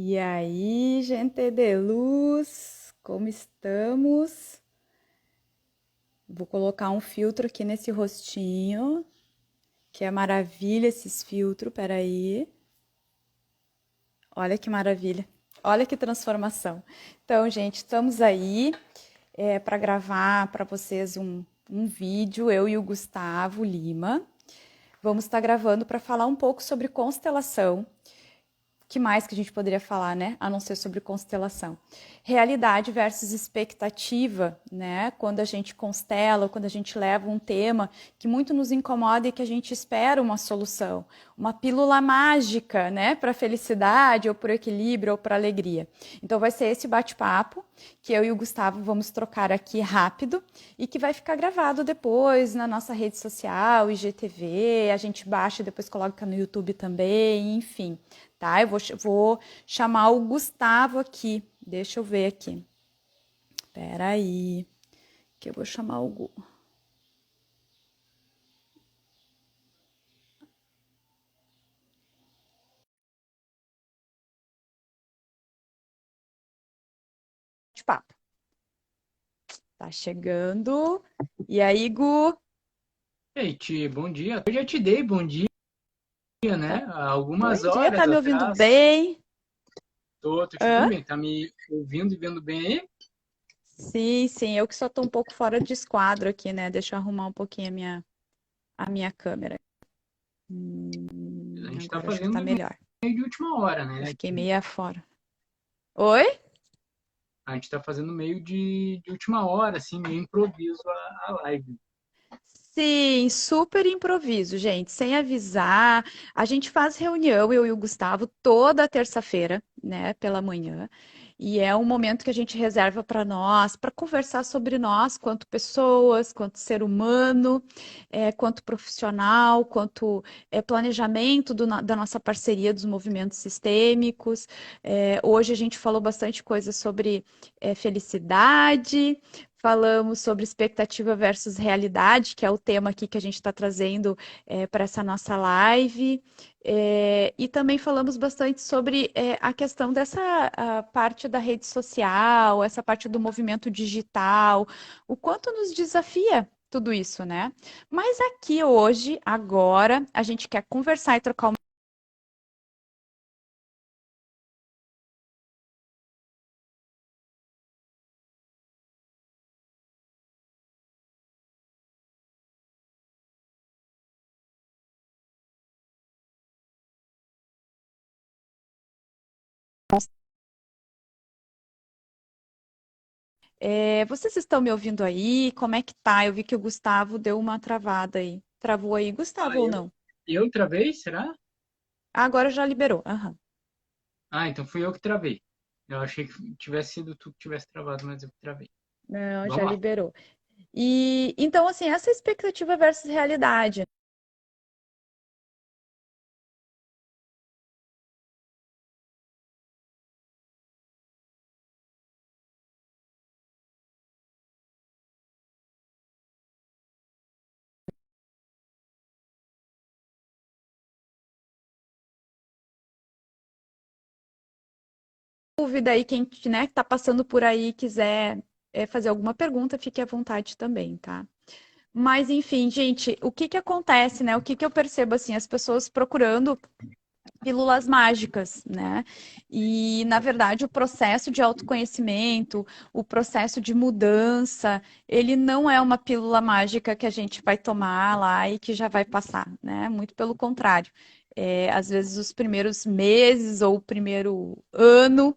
E aí, gente de luz, como estamos? Vou colocar um filtro aqui nesse rostinho, que é maravilha esses filtros, peraí. Olha que maravilha, olha que transformação. Então, gente, estamos aí para gravar para vocês um vídeo, eu e o Gustavo Lima. Vamos estar gravando para falar um pouco sobre constelação. Que mais que a gente poderia falar, né? A não ser sobre constelação. Realidade versus expectativa, né? Quando a gente constela, quando a gente leva um tema que muito nos incomoda e que a gente espera uma solução, uma pílula mágica, né? Para felicidade, ou para equilíbrio, ou para alegria. Então vai ser esse bate-papo que eu e o Gustavo vamos trocar aqui rápido e que vai ficar gravado depois na nossa rede social, IGTV, a gente baixa e depois coloca no YouTube também, enfim. Tá? Eu vou chamar o Gustavo aqui. Deixa eu ver aqui. Espera aí, que eu vou chamar o Gu. De papo. Tá chegando. E aí, Gu? Ei, Ti, bom dia. Eu já te dei bom dia, Tá. né? Há Bom algumas dia, tá horas me ouvindo atrás. bem? Tô te ouvindo Hã? bem. Tá me ouvindo e vendo bem aí? Sim, sim, eu que só tô um pouco fora de esquadro aqui, né? Deixa eu arrumar um pouquinho a minha câmera. A gente tá Agora acho que tá fazendo melhor. meio de última hora, Eu né? fiquei meia fora. Oi? A gente tá fazendo meio de última hora, assim, meio improviso a live. Sim, super improviso, gente, sem avisar. A gente faz reunião, eu e o Gustavo, toda terça-feira, né, pela manhã. E é um momento que a gente reserva para nós, para conversar sobre nós, quanto pessoas, quanto ser humano, quanto profissional, quanto planejamento da nossa parceria dos movimentos sistêmicos. Hoje a gente falou bastante coisa sobre felicidade. Falamos sobre expectativa versus realidade, que é o tema aqui que a gente está trazendo para essa nossa live. E também falamos bastante sobre a questão dessa a parte da rede social, essa parte do movimento digital, o quanto nos desafia tudo isso, né? Mas aqui hoje, agora, a gente quer conversar e trocar uma vocês estão me ouvindo aí? Como é que tá? Eu vi que o Gustavo deu uma travada aí. Travou aí, Ah, Gustavo, ou não? e outra vez, será? Ah, agora já liberou. Aham. Ah, então fui eu que travei. Eu achei que tivesse sido tu que tivesse travado, mas eu que travei. Não, já Vamos lá. liberou. E então, assim, essa expectativa versus realidade. Dúvida aí, quem, né, tá passando por aí e quiser fazer alguma pergunta, fique à vontade também, tá? Mas, enfim, gente, o que que acontece, né? O que que eu percebo, assim, as pessoas procurando pílulas mágicas, né? E, na verdade, o processo de autoconhecimento, o processo de mudança, ele não é uma pílula mágica que a gente vai tomar lá e que já vai passar, né? Muito pelo contrário. Às vezes, os primeiros meses ou o primeiro ano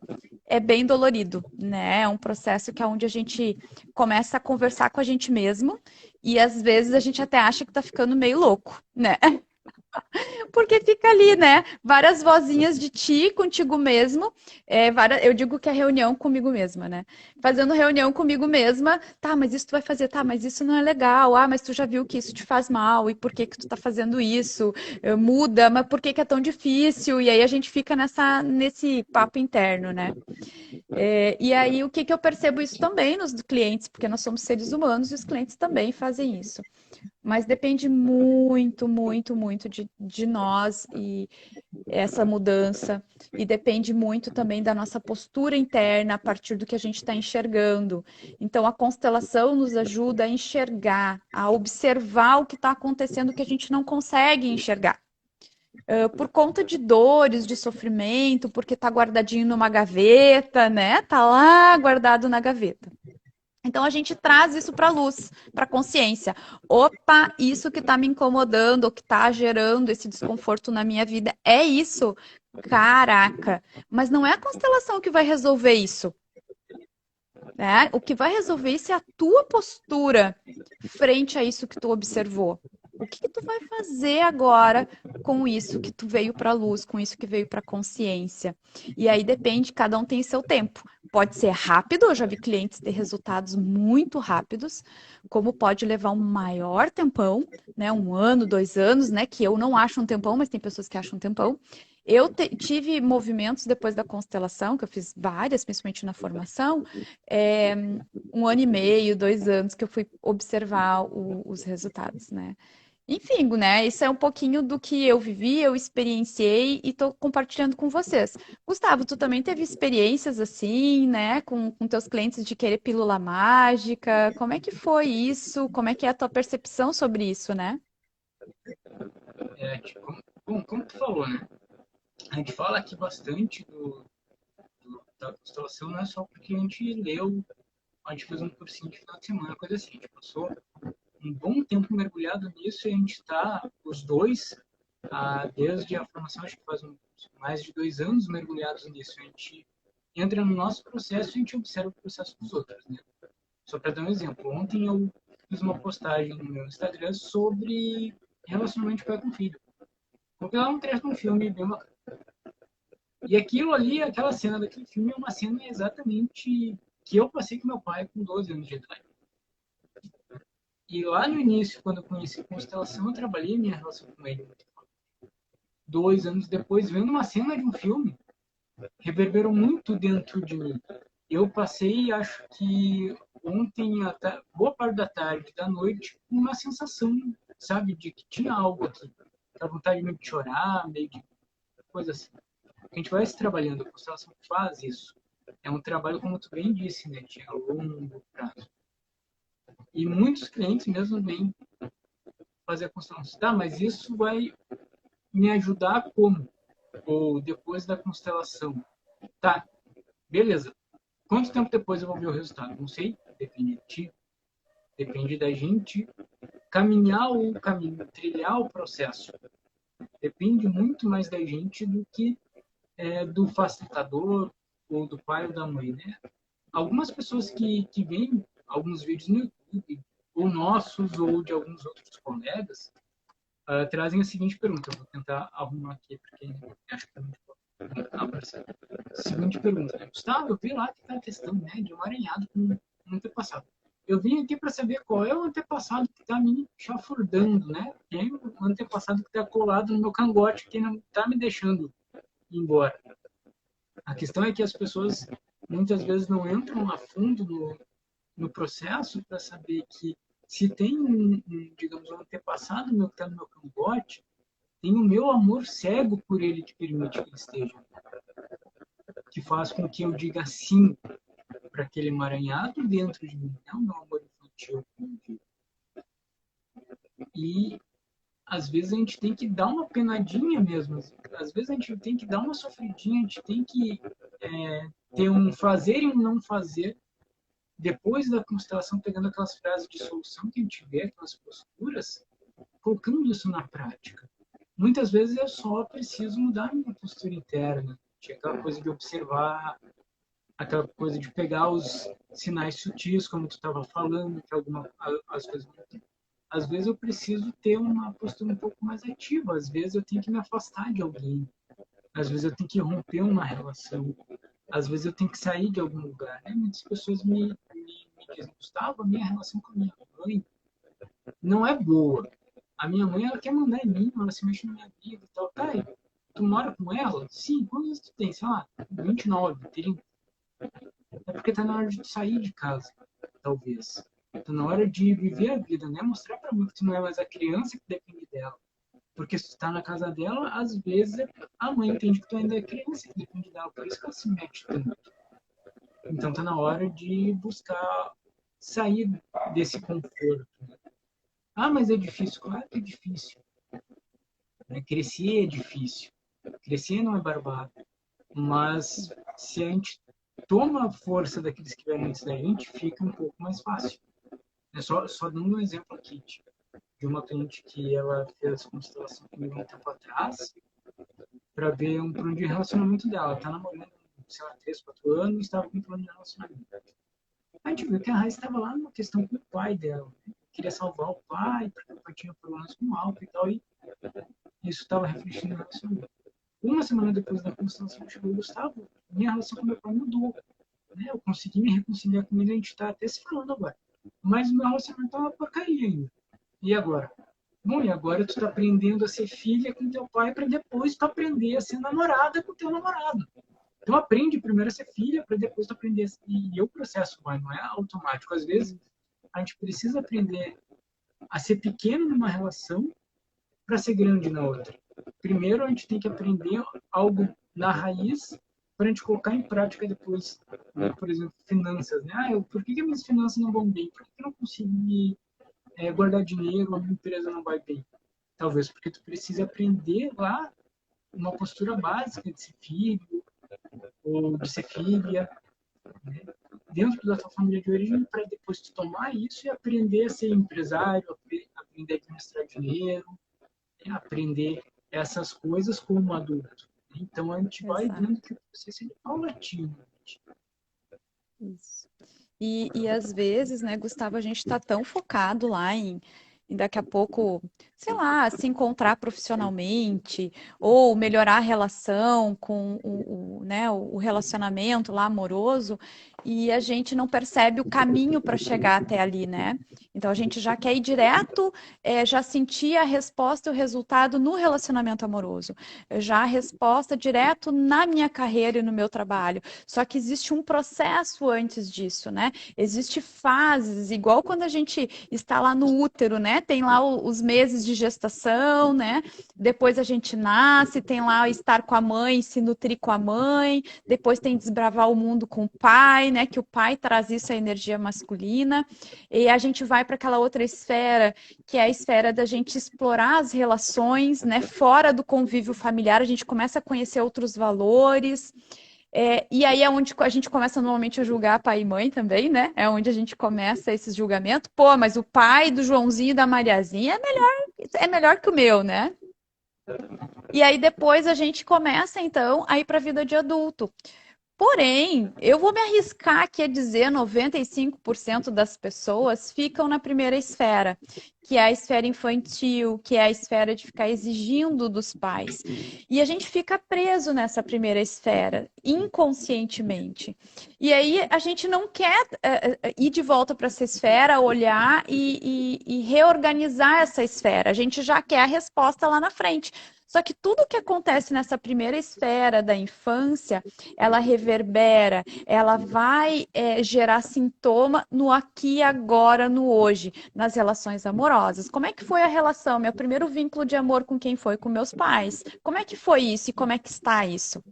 é bem dolorido, né? É um processo que é onde a gente começa a conversar com a gente mesmo e, às vezes, a gente até acha que tá ficando meio louco, né? Porque fica ali, né? Várias vozinhas de ti contigo mesmo. Eu digo que é reunião comigo mesma, né? Fazendo reunião comigo mesma. Tá, mas isso tu vai fazer. Tá, mas isso não é legal. Ah, mas tu já viu que isso te faz mal. E por que que tu tá fazendo isso? Muda, mas por que que é tão difícil? E aí a gente fica nesse papo interno, né? E aí, o que que eu percebo isso também nos clientes, porque nós somos seres humanos e os clientes também fazem isso. Mas depende muito, muito, muito de nós e essa mudança. E depende muito também da nossa postura interna a partir do que a gente está enxergando. Então, a constelação nos ajuda a enxergar, a observar o que está acontecendo que a gente não consegue enxergar. Por conta de dores, de sofrimento, porque está guardadinho numa gaveta, né? Tá lá guardado na gaveta. Então a gente traz isso para a luz, para a consciência. Opa, isso que está me incomodando, ou que está gerando esse desconforto na minha vida, é isso. Caraca, mas não é a constelação que vai resolver isso. Né? O que vai resolver isso é a tua postura frente a isso que tu observou. O que, que tu vai fazer agora com isso que tu veio para a luz, com isso que veio para a consciência? E aí depende, cada um tem seu tempo. Pode ser rápido, eu já vi clientes ter resultados muito rápidos, como pode levar um maior tempão, né? 1 ano, 2 anos, né? Que eu não acho um tempão, mas tem pessoas que acham um tempão. Tive movimentos depois da constelação, que eu fiz várias, principalmente na formação, 1 ano e meio, 2 anos que eu fui observar os resultados, né? Enfim, né? Isso é um pouquinho do que eu vivi, eu experienciei e estou compartilhando com vocês. Gustavo, tu também teve experiências assim, né? Com teus clientes de querer pílula mágica? Como é que foi isso? Como é que é a tua percepção sobre isso, né? Bom, como tu falou, né? A gente fala aqui bastante da constelação, não é só porque a gente leu, a gente fez um cursinho de final de semana, coisa assim. A gente passou um bom tempo mergulhado nisso e a gente está, os dois, desde a formação, acho que faz mais de 2 anos mergulhados nisso. A gente entra no nosso processo e a gente observa o processo dos outros, né? Só para dar um exemplo, ontem eu fiz uma postagem no meu Instagram sobre relacionamento de pai com filho. Porque lá um trecho de um filme bem bacana. E aquilo ali, aquela cena daquele filme, é uma cena exatamente que eu passei com meu pai com 12 anos de idade. E lá no início, quando eu conheci Constelação, eu trabalhei minha relação com ele. 2 anos depois, vendo uma cena de um filme, reverberou muito dentro de mim. Eu passei, acho que ontem, boa parte da tarde, da noite, com uma sensação, sabe, de que tinha algo aqui. A vontade meio de chorar, meio de coisa assim. A gente vai se trabalhando, a constelação faz isso. É um trabalho, como tu bem disse, né, de a longo prazo. E muitos clientes mesmo vêm fazer a constelação. Tá, mas isso vai me ajudar como? Ou depois da constelação. Tá, beleza. Quanto tempo depois eu vou ver o resultado? Não sei, depende de ti, depende da gente caminhar o caminho, trilhar o processo. Depende muito mais da gente do que do facilitador ou do pai ou da mãe, né? Algumas pessoas que veem alguns vídeos no YouTube, ou nossos, ou de alguns outros colegas, trazem a seguinte pergunta. Eu vou tentar arrumar aqui, porque acho que não apareceu. Seguinte pergunta, né? Gustavo, eu vi lá que está a questão, né, de um aranhado com um antepassado. Eu vim aqui para saber qual é o antepassado que está me chafurdando, né? Tem um antepassado que está colado no meu cangote que não está me deixando ir embora. A questão é que as pessoas muitas vezes não entram a fundo no processo para saber que se tem digamos, um antepassado meu que está no meu cangote, tem o meu amor cego por ele que permite que ele esteja, que faz com que eu diga sim para aquele emaranhado dentro de mim, não meu amor infantil. E às vezes a gente tem que dar uma penadinha mesmo, às vezes a gente tem que dar uma sofridinha, a gente tem que ter um fazer e um não fazer. Depois da constelação, pegando aquelas frases de solução que a gente vê, aquelas posturas, colocando isso na prática. Muitas vezes eu só preciso mudar a minha postura interna, aquela coisa de observar, aquela coisa de pegar os sinais sutis, como tu estava falando, que as coisas não. Às vezes eu preciso ter uma postura um pouco mais ativa, às vezes eu tenho que me afastar de alguém, às vezes eu tenho que romper uma relação, às vezes eu tenho que sair de algum lugar. Né? Muitas pessoas me dizem, Gustavo, a minha relação com a minha mãe não é boa. A minha mãe, ela quer mandar em mim, ela se mexe na minha vida e tal. Tá, tu mora com ela? Sim, quantos anos tu tem? Sei lá, 29, 30. É porque tá na hora de sair de casa, talvez. Tá na hora de viver a vida, né? Mostrar pra mãe que tu não é mais a criança que depende dela. Porque se tu tá na casa dela, às vezes a mãe entende que tu ainda é criança que depende dela, por isso que ela se mete tanto. Então tá na hora de buscar sair desse conforto. Ah, mas é difícil. Claro que é difícil. Né? Crescer é difícil. Crescer não é barbado. Mas se a gente toma a força daqueles que vieram antes da gente, fica um pouco mais fácil. É só dando um exemplo aqui de uma cliente que ela fez constelação comigo um tempo atrás para ver um plano de relacionamento dela. Ela tá namorando, sei lá, 3, 4 anos e estava com um plano de relacionamento. A gente viu que a Raíssa estava lá numa questão com o pai dela. Né? Queria salvar o pai, porque o pai tinha problemas com o álcool e tal, e isso estava refletindo no relacionamento. Uma semana depois da constelação chegou o Gustavo, minha relação com meu pai mudou. Né? Eu consegui me reconciliar com ele, a gente está até se falando agora. Mas o meu relacionamento é uma porcaria ainda. E agora? Bom, e agora tu tá aprendendo a ser filha com teu pai para depois tu aprender a ser namorada com teu namorado. Então aprende primeiro a ser filha para depois tu aprender. E o processo vai, não é automático. Às vezes a gente precisa aprender a ser pequeno numa relação para ser grande na outra. Primeiro a gente tem que aprender algo na raiz para a gente colocar em prática depois. Né? Por exemplo, finanças. Né? Por que minhas finanças não vão bem? Por que eu não consigo guardar dinheiro, a minha empresa não vai bem? Talvez porque tu precisa aprender lá uma postura básica de ser filho ou de ser filha, né? Dentro da tua família de origem, para depois tu tomar isso e aprender a ser empresário, aprender a administrar dinheiro, né? Aprender essas coisas como adulto. Então a gente vai Exato. vendo que o processo é paulatino. Isso. E às vezes, né, Gustavo, a gente está tão focado lá em daqui a pouco, sei lá, se encontrar profissionalmente ou melhorar a relação com né, o relacionamento lá amoroso e a gente não percebe o caminho para chegar até ali, né? Então a gente já quer ir direto, já sentir a resposta e o resultado no relacionamento amoroso, já a resposta direto na minha carreira e no meu trabalho. Só que existe um processo antes disso, né? Existem fases, igual quando a gente está lá no útero, né? Tem lá os meses de gestação, né? Depois a gente nasce, tem lá estar com a mãe, se nutrir com a mãe, depois tem desbravar o mundo com o pai, né? Que o pai traz isso, a energia masculina, e a gente vai para aquela outra esfera, que é a esfera da gente explorar as relações, né? Fora do convívio familiar, a gente começa a conhecer outros valores. E aí é onde a gente começa normalmente a julgar pai e mãe também, né? É onde a gente começa esses julgamentos. Pô, mas o pai do Joãozinho e da Mariazinha é melhor que o meu, né? E aí depois a gente começa, então, a ir para a vida de adulto. Porém, eu vou me arriscar aqui a dizer 95% das pessoas ficam na primeira esfera, que é a esfera infantil, que é a esfera de ficar exigindo dos pais. E a gente fica preso nessa primeira esfera, inconscientemente. E aí a gente não quer ir de volta para essa esfera, olhar e reorganizar essa esfera. A gente já quer a resposta lá na frente. Só que tudo que acontece nessa primeira esfera da infância, ela reverbera, ela vai gerar sintoma no aqui e agora, no hoje, nas relações amorosas. Como é que foi a relação? Meu primeiro vínculo de amor com quem foi? Com meus pais. Como é que foi isso e como é que está isso?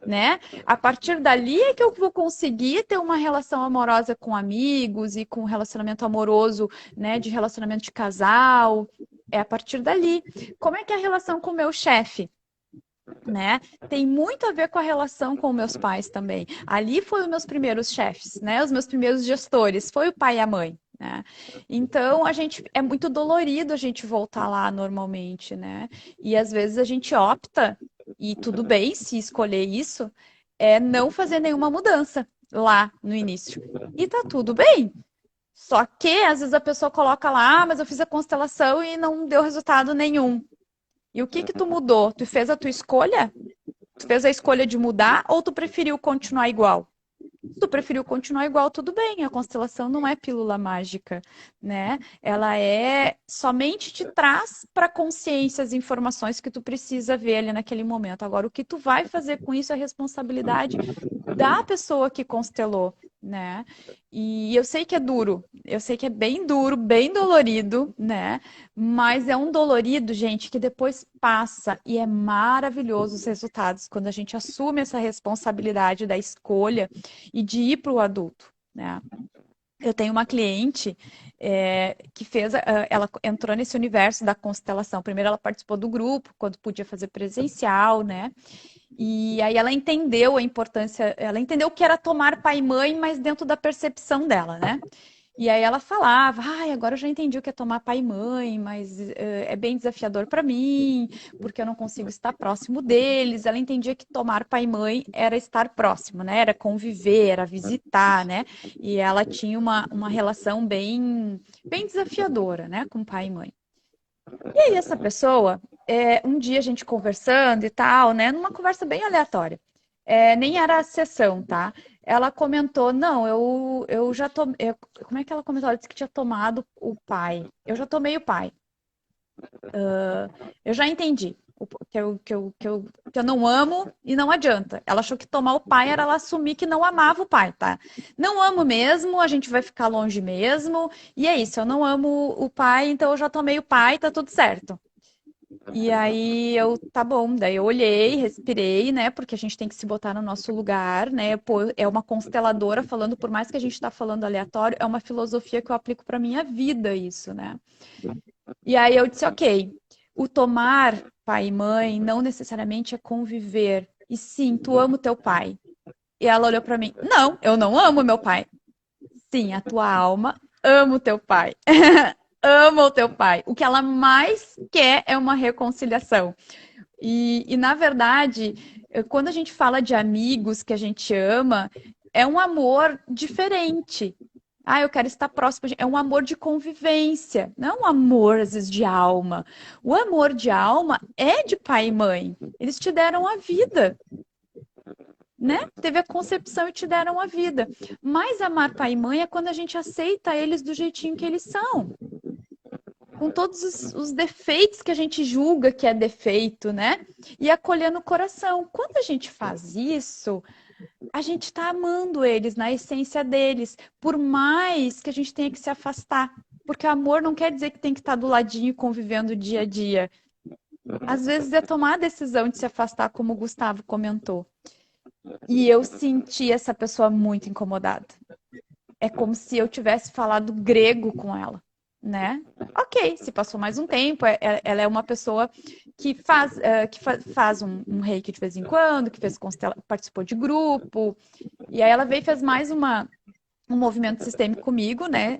Né? A partir dali é que eu vou conseguir ter uma relação amorosa com amigos e com relacionamento amoroso, né, de relacionamento de casal. É a partir dali. Como é que é a relação com o meu chefe? Né? Tem muito a ver com a relação com meus pais também. Ali foram os meus primeiros chefes, né? Os meus primeiros gestores, foi o pai e a mãe, né? Então a gente é muito dolorido a gente voltar lá normalmente, né? E às vezes a gente opta, e tudo bem se escolher isso, é não fazer nenhuma mudança lá no início. E tá tudo bem. Só que às vezes a pessoa coloca lá, mas eu fiz a constelação e não deu resultado nenhum. E o que que tu mudou? Tu fez a tua escolha? Tu fez a escolha de mudar ou tu preferiu continuar igual? Se tu preferiu continuar igual, tudo bem. A constelação não é pílula mágica, né? Ela é somente te traz para consciência as informações que tu precisa ver ali naquele momento. Agora, o que tu vai fazer com isso é responsabilidade da pessoa que constelou, né? E eu sei que é duro, eu sei que é bem duro, bem dolorido, né? Mas é um dolorido, gente, que depois passa e é maravilhoso os resultados quando a gente assume essa responsabilidade da escolha e de ir para o adulto, né? Eu tenho uma cliente que fez, ela entrou nesse universo da constelação. Primeiro ela participou do grupo, quando podia fazer presencial, né? E aí ela entendeu a importância, ela entendeu o que era tomar pai e mãe, mas dentro da percepção dela, né? E aí ela falava, ai, agora eu já entendi o que é tomar pai e mãe, mas é bem desafiador para mim, porque eu não consigo estar próximo deles. Ela entendia que tomar pai e mãe era estar próximo, né? Era conviver, era visitar, né? E ela tinha uma relação bem desafiadora, né, com pai e mãe. E aí essa pessoa, um dia a gente conversando e tal, né, numa conversa bem aleatória, nem era a sessão, tá? Ela comentou, não, eu já tomei, como é que ela comentou? Ela disse que tinha tomado o pai. Eu já tomei o pai. Eu já entendi que eu não amo e não adianta. Ela achou que tomar o pai era ela assumir que não amava o pai, tá? Não amo mesmo, a gente vai ficar longe mesmo, e é isso, eu não amo o pai, então eu já tomei o pai, tá tudo certo. E aí tá bom, daí eu olhei, respirei, né? Porque a gente tem que se botar no nosso lugar, né? Pô, é uma consteladora falando, por mais que a gente tá falando aleatório, é uma filosofia que eu aplico pra minha vida isso, né? E aí eu disse, ok, o tomar pai e mãe não necessariamente é conviver. E sim, tu ama o teu pai. E ela olhou pra mim, não, eu não amo meu pai. Sim, a tua alma ama o teu pai. Ama o teu pai. O que ela mais quer é uma reconciliação. Na verdade, quando a gente fala de amigos que a gente ama, é um amor diferente. Ah, eu quero estar próximo. É um amor de convivência, não é um amor, às vezes, de alma. O amor de alma é de pai e mãe. Eles te deram a vida, né? Teve a concepção e te deram a vida. Mas amar pai e mãe é quando a gente aceita eles do jeitinho que eles são, com todos os defeitos que a gente julga que é defeito, né? E acolher no coração. Quando a gente faz isso, a gente está amando eles na essência deles, por mais que a gente tenha que se afastar. Porque amor não quer dizer que tem que estar do ladinho convivendo dia a dia. Às vezes é tomar a decisão de se afastar, como o Gustavo comentou. E eu senti essa pessoa muito incomodada. É como se eu tivesse falado grego com ela, né? Ok, se passou mais um tempo, ela é uma pessoa que faz um reiki de vez em quando, que participou de grupo, e aí ela veio e fez mais um movimento sistêmico comigo, né,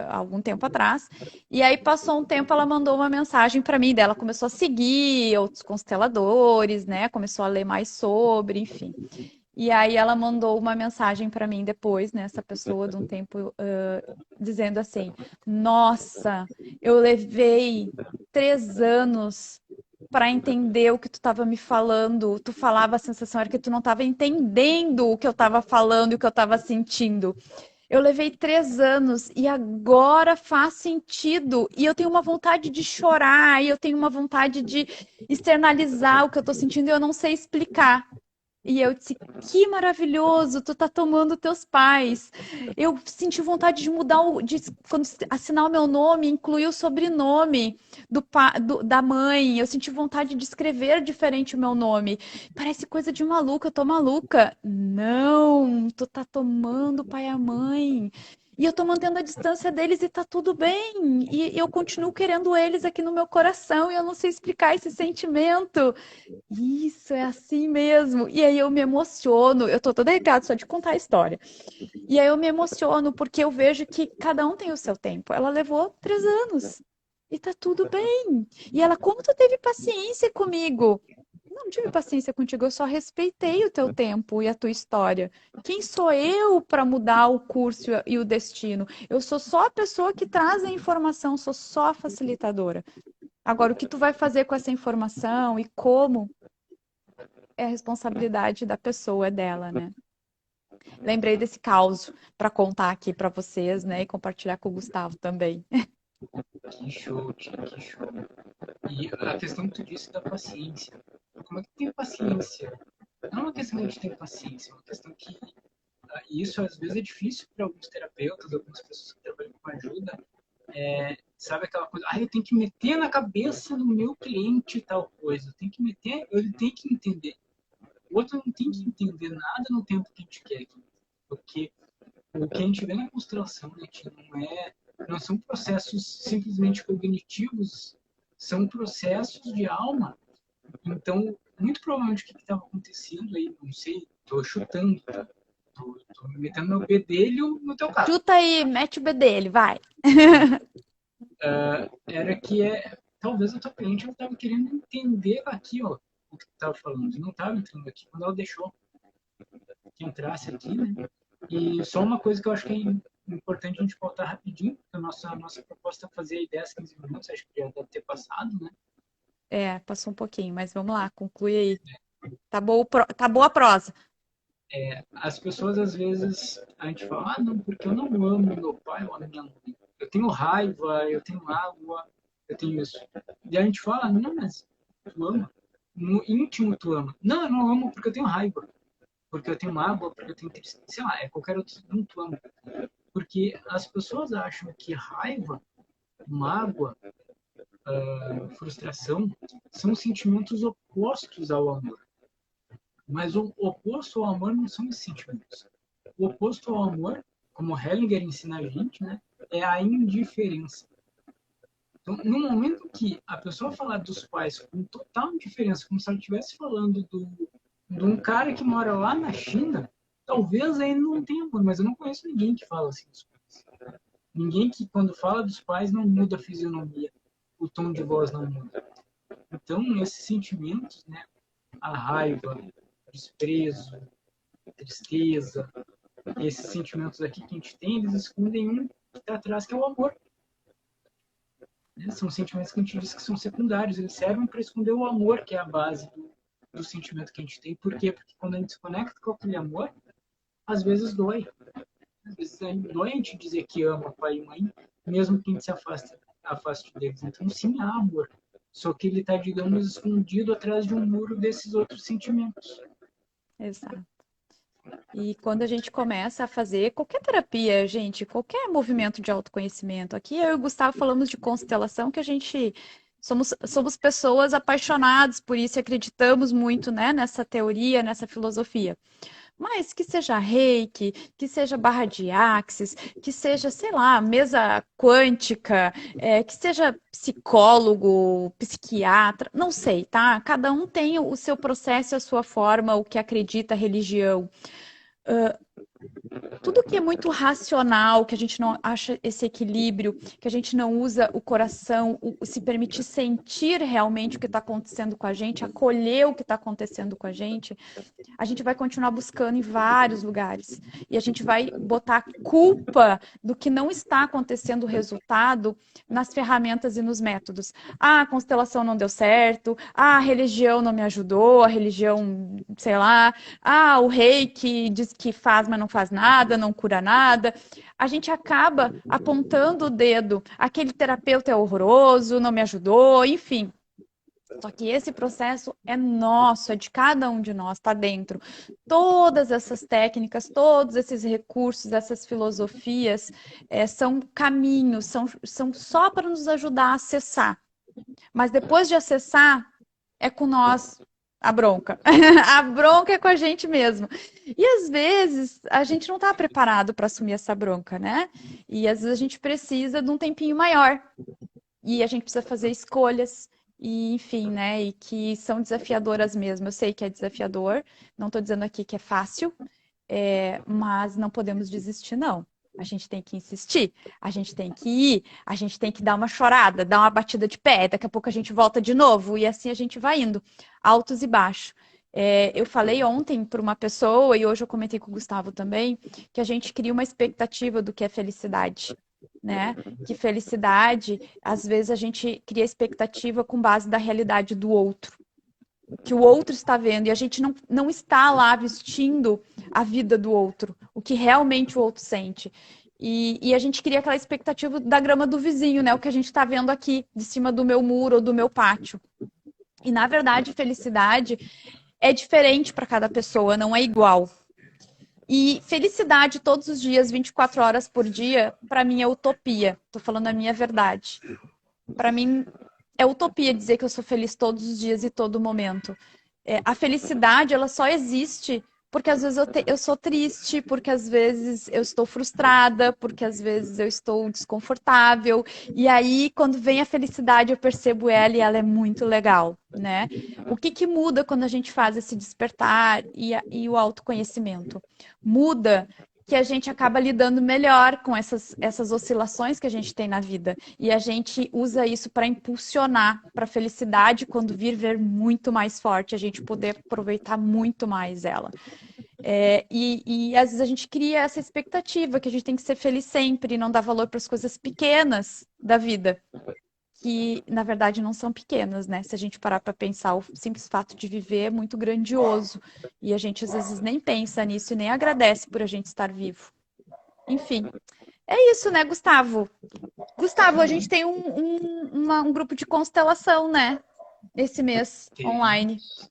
algum tempo atrás. E aí passou um tempo, ela mandou uma mensagem para mim, dela começou a seguir outros consteladores, né, começou a ler mais sobre, enfim. E aí ela mandou uma mensagem para mim depois, né, essa pessoa de um tempo, dizendo assim: Nossa, eu levei 3 anos para entender o que tu estava me falando. Tu falava, a sensação era que tu não estava entendendo o que eu estava falando e o que eu estava sentindo. Eu levei 3 anos e agora faz sentido. E eu tenho uma vontade de chorar, e eu tenho uma vontade de externalizar o que eu estou sentindo e eu não sei explicar. E eu disse, que maravilhoso, tu tá tomando teus pais. Eu senti vontade de mudar quando assinar o meu nome, incluir o sobrenome da mãe. Eu senti vontade de escrever diferente o meu nome. Parece coisa de maluca, eu tô maluca. Não, tu tá tomando o pai e a mãe. E eu tô mantendo a distância deles e tá tudo bem. E eu continuo querendo eles aqui no meu coração e eu não sei explicar esse sentimento. Isso, é assim mesmo. E aí eu me emociono, eu tô toda arrepiada só de contar a história. E aí eu me emociono porque eu vejo que cada um tem o seu tempo. Ela levou 3 anos e tá tudo bem. E ela, como tu teve paciência comigo? Não tive paciência contigo, eu só respeitei o teu tempo e a tua história. Quem sou eu para mudar o curso e o destino? Eu sou só a pessoa que traz a informação, sou só a facilitadora. Agora, o que tu vai fazer com essa informação e como é a responsabilidade da pessoa, é dela, né? lembrei desse caos para contar aqui para vocês, né? E compartilhar com o Gustavo também. Que show, tia, que show. E a questão que tu disse da paciência. Como é que tem paciência? Não é uma questão de ter paciência, é uma questão que isso às vezes é difícil para alguns terapeutas, algumas pessoas que trabalham com ajuda. Sabe aquela coisa, eu tenho que meter na cabeça do meu cliente tal coisa, eu tenho que meter, ele tem que entender. O outro não tem que entender nada no tempo que a gente quer. Porque o que a gente vê na constelação, né, que não são processos simplesmente cognitivos, são processos de alma. Então, muito provavelmente o que estava acontecendo aí, não sei, estou chutando, tá? Tô me metendo no bedelho no teu caso. Chuta aí, mete o bedelho, vai. Era que talvez a tua cliente estava querendo entender aqui, ó, o que tu estava falando. Não estava entrando aqui. Quando ela deixou que entrasse aqui, né? E só uma coisa que eu acho que é importante a gente pautar rapidinho, porque a nossa proposta é fazer aí 10, 15 minutos, acho que já deve ter passado, né? Passou um pouquinho, mas vamos lá, conclui aí. Tá boa a prosa. As pessoas, às vezes, a gente fala, não, porque eu não amo meu pai ou a minha mãe. Eu tenho raiva, eu tenho mágoa, eu tenho isso. E a gente fala, não, mas tu ama. No íntimo tu ama. Não, eu não amo porque eu tenho raiva. Porque eu tenho mágoa, porque eu tenho tristeza. Sei lá, qualquer outro, não tu ama. Porque as pessoas acham que raiva, mágoa, frustração são sentimentos opostos ao amor. Mas o oposto ao amor não são os sentimentos. O oposto ao amor, como Hellinger ensina a gente, né, é a indiferença. Então, no momento que a pessoa falar dos pais com total indiferença, como se ela estivesse falando de um cara que mora lá na China, talvez ele não tenha amor, mas eu não conheço ninguém que fala assim dos pais. Ninguém que, quando fala dos pais, não muda a fisionomia, o tom de voz não muda. Então, esses sentimentos, né, a raiva, desprezo, tristeza, esses sentimentos aqui que a gente tem, eles escondem um que está atrás, que é o amor. São sentimentos que a gente diz que são secundários, eles servem para esconder o amor, que é a base do sentimento que a gente tem. Por quê? Porque quando a gente se conecta com aquele amor, às vezes dói. Às vezes dói a gente dizer que ama pai e mãe, mesmo que a gente se afaste deles. Então, sim, há amor. Só que ele está, digamos, escondido atrás de um muro desses outros sentimentos. Exato. E quando a gente começa a fazer qualquer terapia, gente, qualquer movimento de autoconhecimento, aqui eu e o Gustavo falamos de constelação, que a gente somos pessoas apaixonadas por isso e acreditamos muito, né, nessa teoria, nessa filosofia. Mas que seja reiki, que seja barra de axis, que seja, sei lá, mesa quântica, que seja psicólogo, psiquiatra, não sei, tá? Cada um tem o seu processo, a sua forma, o que acredita, a religião. Tudo que é muito racional, que a gente não acha esse equilíbrio, que a gente não usa o coração, se permitir sentir realmente o que está acontecendo com a gente, acolher o que está acontecendo com a gente vai continuar buscando em vários lugares. E a gente vai botar culpa do que não está acontecendo o resultado nas ferramentas e nos métodos. Ah, a constelação não deu certo. Ah, a religião não me ajudou. A religião, sei lá. Ah, o reiki diz que faz, mas não faz nada, não cura nada. A gente acaba apontando o dedo. Aquele terapeuta é horroroso, não me ajudou, enfim. Só que esse processo é nosso, é de cada um de nós, está dentro. Todas essas técnicas, todos esses recursos, essas filosofias são caminhos, são só para nos ajudar a acessar. Mas depois de acessar, é com nós a bronca. A bronca é com a gente mesmo. E às vezes a gente não está preparado para assumir essa bronca, né? E às vezes a gente precisa de um tempinho maior. E a gente precisa fazer escolhas. E, enfim, né? E que são desafiadoras mesmo. Eu sei que é desafiador, não estou dizendo aqui que é fácil, mas não podemos desistir, não. A gente tem que insistir, a gente tem que ir, a gente tem que dar uma chorada, dar uma batida de pé, daqui a pouco a gente volta de novo, e assim a gente vai indo, altos e baixos. Eu falei ontem para uma pessoa, e hoje eu comentei com o Gustavo também, que a gente cria uma expectativa do que é felicidade. Né? Que felicidade, às vezes a gente cria expectativa com base da realidade do outro, que o outro está vendo, e a gente não está lá vestindo a vida do outro, o que realmente o outro sente. E a gente cria aquela expectativa da grama do vizinho, né? O que a gente está vendo aqui, de cima do meu muro ou do meu pátio. E, na verdade, felicidade é diferente para cada pessoa, não é igual. E felicidade todos os dias, 24 horas por dia, para mim é utopia. Tô falando a minha verdade. Para mim é utopia dizer que eu sou feliz todos os dias e todo momento. A felicidade, ela só existe porque às vezes eu sou triste, porque às vezes eu estou frustrada, porque às vezes eu estou desconfortável. E aí, quando vem a felicidade, eu percebo ela e ela é muito legal, né? O que que muda quando a gente faz esse despertar e o autoconhecimento? Muda que a gente acaba lidando melhor com essas oscilações que a gente tem na vida. E a gente usa isso para impulsionar para a felicidade quando vir ver muito mais forte, a gente poder aproveitar muito mais ela. E às vezes a gente cria essa expectativa que a gente tem que ser feliz sempre e não dar valor para as coisas pequenas da vida, que na verdade não são pequenas, né? Se a gente parar para pensar, o simples fato de viver é muito grandioso e a gente às vezes nem pensa nisso e nem agradece por a gente estar vivo. Enfim, é isso, né, Gustavo? Gustavo, a gente tem um grupo de constelação, né? Esse mês, online. Temos,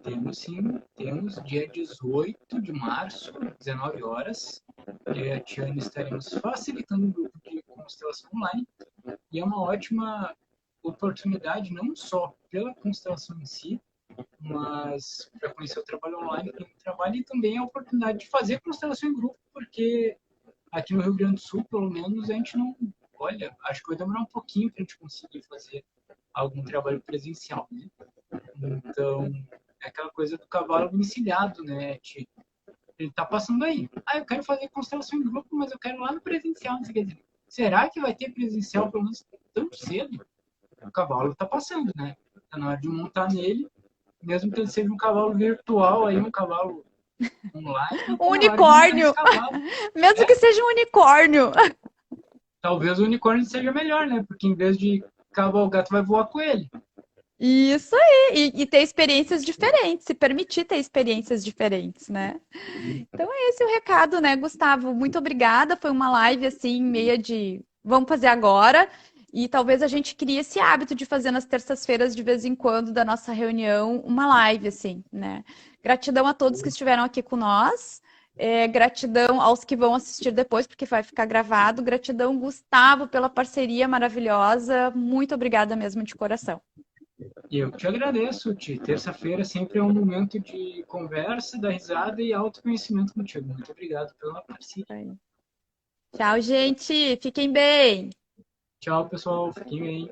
temos sim, temos dia 18 de março, 19 horas. Eu e a Tiane estaremos facilitando um grupo de constelação online. E é uma ótima oportunidade, não só pela constelação em si, mas para conhecer o trabalho online que eu trabalho e também a oportunidade de fazer constelação em grupo, porque aqui no Rio Grande do Sul, pelo menos, a gente não. Olha, acho que vai demorar um pouquinho para a gente conseguir fazer algum trabalho presencial, né? Então, é aquela coisa do cavalo encilhado, né? Ele tá passando aí. Ah, eu quero fazer constelação em grupo, mas eu quero lá no presencial. Não sei o que dizer. Será que vai ter presencial pelo menos tão cedo? O cavalo tá passando, né? Tá na hora de montar nele, mesmo que ele seja um cavalo virtual, aí um cavalo online, Um tá na hora de montar nesse unicórnio! cavalo. Mesmo que seja um unicórnio. Talvez o unicórnio seja melhor, né? Porque em vez de cavalgar, tu vai voar com ele. Isso aí, e ter experiências diferentes, se permitir ter experiências diferentes, né? Então é esse o recado, né, Gustavo? Muito obrigada. Foi uma live assim, meia de vamos fazer agora. E talvez a gente crie esse hábito de fazer nas terças-feiras, de vez em quando, da nossa reunião, uma live, assim, né? Gratidão a todos que estiveram aqui com nós. Gratidão aos que vão assistir depois, porque vai ficar gravado. Gratidão, Gustavo, pela parceria maravilhosa. Muito obrigada mesmo de coração. E eu te agradeço, Ti. Terça-feira sempre é um momento de conversa, da risada e autoconhecimento contigo. Muito obrigado pela parceria. Tchau, gente. Fiquem bem. Tchau, pessoal. Fiquem bem.